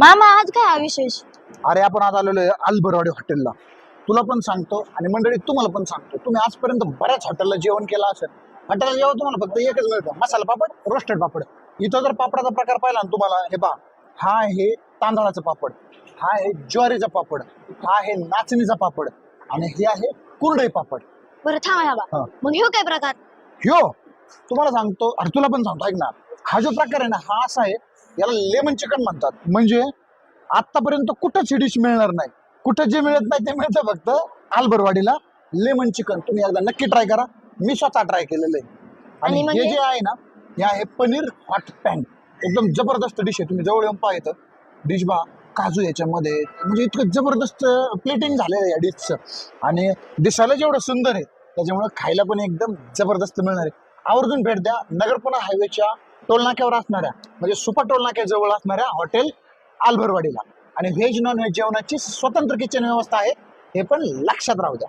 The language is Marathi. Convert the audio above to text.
मामा आज काय हा विशेष? अरे आपण आज आलेलो आहे अल्बरवाडी हॉटेलला. तुला पण सांगतो आणि मंडळी तुम्हाला पण सांगतो, तुम्ही आजपर्यंत बऱ्याच हॉटेलला जेवण केलं असेल. हॉटेलला जेवण तुम्हाला फक्त एकच मिळतं, मसाला पापड, रोस्टेड पापड. इथं जर पापडाचा प्रकार पाहिला ना तुम्हाला, हे पहा, हा आहे तांदळाचा पापड, हा आहे ज्वारीचा पापड, हा आहे नाचणीचा पापड आणि हे आहे कुरडई पापड. बरं थांबा हा. थांबा, मग ह्यो काय प्रकार? ह्यो तुम्हाला सांगतो, अरे तुला पण सांगतो, ऐक ना. हा जो प्रकार आहे ना, हा असा आहे, याला लेमन चिकन म्हणतात. म्हणजे आतापर्यंत कुठंच ही डिश मिळणार नाही, कुठं जे मिळत नाही ते मिळतं फक्त अल्बरवाडीला. लेमन चिकन तुम्ही एकदा नक्की ट्राय करा. मी स्वतः ट्राय केलेलं आहे. आणि आणि म्हणजे? हे जे आहे ना, हे आहे पनीर हॉट पॅन. एकदम जबरदस्त डिश आहे. तुम्ही जवळ येऊन पाहिजे डिश बा, काजू याच्यामध्ये, म्हणजे इतकं जबरदस्त प्लेटिंग झालेलं आहे या डिशचं. आणि दिसायला जेवढं सुंदर आहे त्याच्यामुळे खायला पण एकदम जबरदस्त मिळणार आहे. आवर्जून भेट द्या नगरपुणा हायवेच्या टोलनाक्यावर असणाऱ्या, म्हणजे सुपर टोलनाक्याजवळ असणाऱ्या हॉटेल अल्बरवाडीला. आणि व्हेज नॉन व्हेज जेवणाची स्वतंत्र किचन व्यवस्था आहे, हे पण लक्षात राहू द्या.